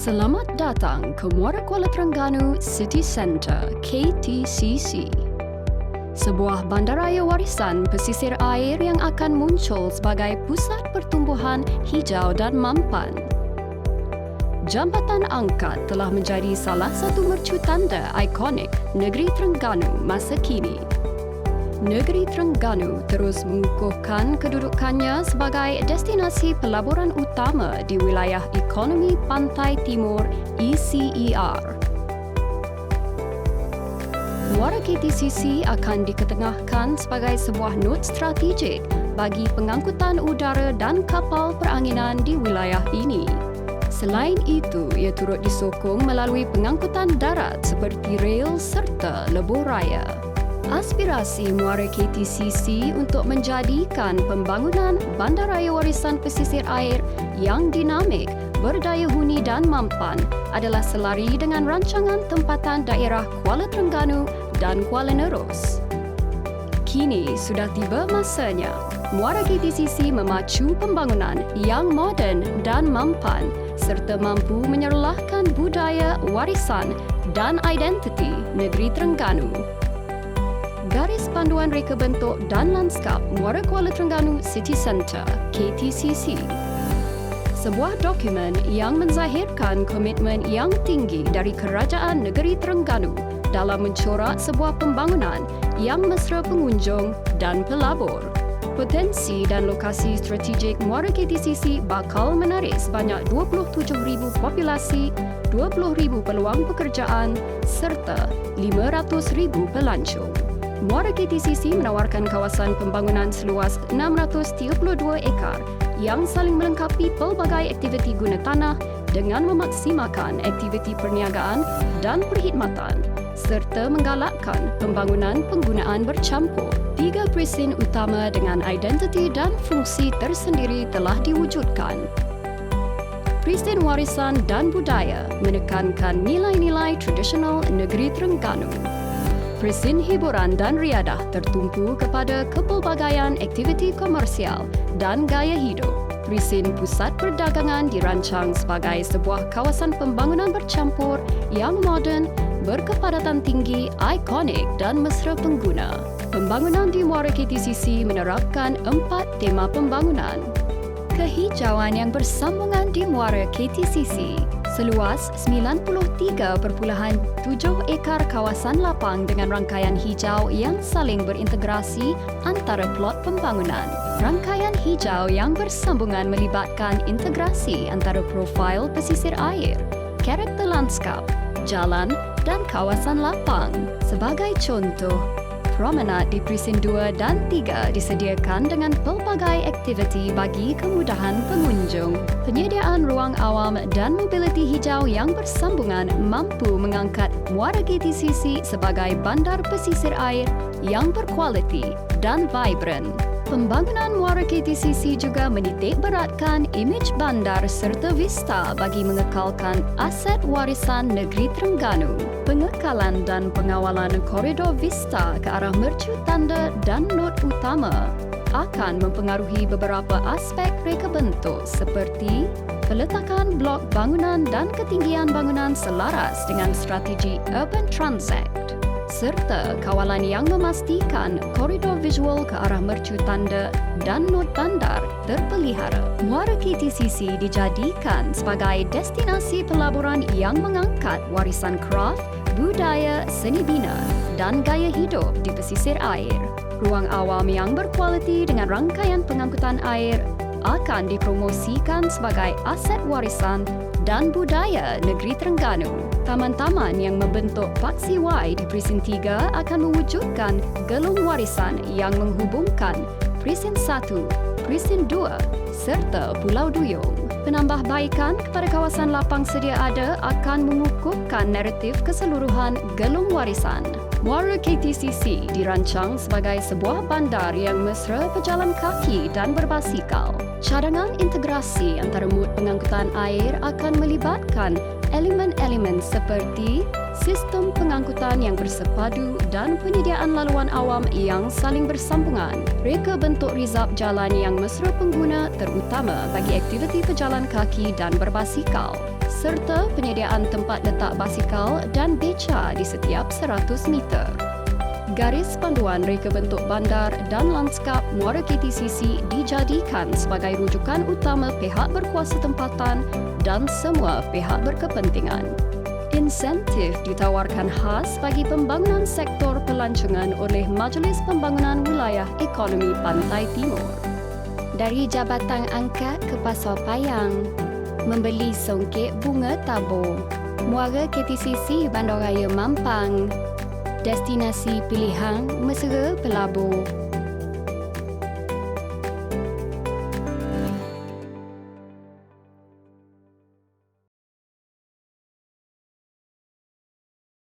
Selamat datang ke Muara Kuala Terengganu City Centre KTCC. Sebuah bandaraya warisan pesisir air yang akan muncul sebagai pusat pertumbuhan hijau dan mampan. Jambatan Angkat telah menjadi salah satu mercu tanda ikonik negeri Terengganu masa kini. Negeri Terengganu terus mengukuhkan kedudukannya sebagai destinasi pelaburan utama di wilayah ekonomi Pantai Timur ECER. Muara KTCC akan diketengahkan sebagai sebuah nod strategik bagi pengangkutan udara dan kapal peranginan di wilayah ini. Selain itu, ia turut disokong melalui pengangkutan darat seperti rel serta lebuh raya. Aspirasi Muara KTCC untuk menjadikan pembangunan bandaraya warisan pesisir air yang dinamik, berdaya huni dan mampan adalah selari dengan rancangan tempatan daerah Kuala Terengganu dan Kuala Nerus. Kini sudah tiba masanya Muara KTCC memacu pembangunan yang moden dan mampan serta mampu menyerlahkan budaya, warisan dan identiti negeri Terengganu. Garis Panduan Reka Bentuk dan Lanskap Muara Kuala Terengganu City Centre KTCC. Sebuah dokumen yang menzahirkan komitmen yang tinggi dari Kerajaan Negeri Terengganu dalam mencorak sebuah pembangunan yang mesra pengunjung dan pelabur. Potensi dan lokasi strategik Muara KTCC bakal menarik sebanyak 27,000 populasi, 20,000 peluang pekerjaan serta 500,000 pelancong. Muara KTCC menawarkan kawasan pembangunan seluas 632 ekar yang saling melengkapi pelbagai aktiviti guna tanah dengan memaksimalkan aktiviti perniagaan dan perkhidmatan serta menggalakkan pembangunan penggunaan bercampur. 3 presin utama dengan identiti dan fungsi tersendiri telah diwujudkan. Presin Warisan dan Budaya menekankan nilai-nilai tradisional negeri Terengganu. Presin Hiburan dan Riadah tertumpu kepada kepelbagaian aktiviti komersial dan gaya hidup. Presin Pusat Perdagangan dirancang sebagai sebuah kawasan pembangunan bercampur yang moden, berkepadatan tinggi, ikonik dan mesra pengguna. Pembangunan di Muara KTCC menerapkan 4 tema pembangunan. Kehijauan yang bersambungan di Muara KTCC. Seluas 93.7 ekar kawasan lapang dengan rangkaian hijau yang saling berintegrasi antara plot pembangunan. Rangkaian hijau yang bersambungan melibatkan integrasi antara profil pesisir air, karakter lanskap, jalan dan kawasan lapang. Sebagai contoh, promenad di Presin 2 dan 3 disediakan dengan pelbagai aktiviti bagi kemudahan pengunjung. Penyediaan ruang awam dan mobiliti hijau yang bersambungan mampu mengangkat Muara KTCC sebagai bandar pesisir air yang berkualiti dan vibran. Pembangunan Muara KTCC juga menitik beratkan imej bandar serta vista bagi mengekalkan aset warisan negeri Terengganu. Pengekalan dan pengawalan koridor vista ke arah mercu tanda dan nod utama akan mempengaruhi beberapa aspek reka bentuk seperti peletakan blok bangunan dan ketinggian bangunan selaras dengan strategi urban transit serta kawalan yang memastikan koridor visual ke arah mercu tanda dan nod bandar terpelihara. Muara KTCC dijadikan sebagai destinasi pelaburan yang mengangkat warisan kraf, budaya, seni bina dan gaya hidup di pesisir air. Ruang awam yang berkualiti dengan rangkaian pengangkutan air akan dipromosikan sebagai aset warisan dan budaya negeri Terengganu. Taman-taman yang membentuk Paksi Y di Presin 3 akan mewujudkan gelung warisan yang menghubungkan Presin 1, Presin 2 serta Pulau Duyung. Penambahbaikan kepada kawasan lapang sedia ada akan mengukuhkan naratif keseluruhan gelung warisan. Muara KTCC dirancang sebagai sebuah bandar yang mesra pejalan kaki dan berbasikal. Cadangan integrasi antara mod pengangkutan air akan melibatkan elemen-elemen seperti sistem pengangkutan yang bersepadu dan penyediaan laluan awam yang saling bersambungan. Reka bentuk rizab jalan yang mesra pengguna terutama bagi aktiviti pejalan kaki dan berbasikal. serta penyediaan tempat letak basikal dan beca di setiap 100 meter. Garis panduan reka bentuk bandar dan lanskap Muara KTCC dijadikan sebagai rujukan utama pihak berkuasa tempatan dan semua pihak berkepentingan. Insentif ditawarkan khas bagi pembangunan sektor pelancongan oleh Majlis Pembangunan Wilayah Ekonomi Pantai Timur. Dari Jabatan Angkat ke Pasar Payang, membeli songket bunga tabur. Muara KTCC Bandaraya Mampang, destinasi pilihan mesra pelabur.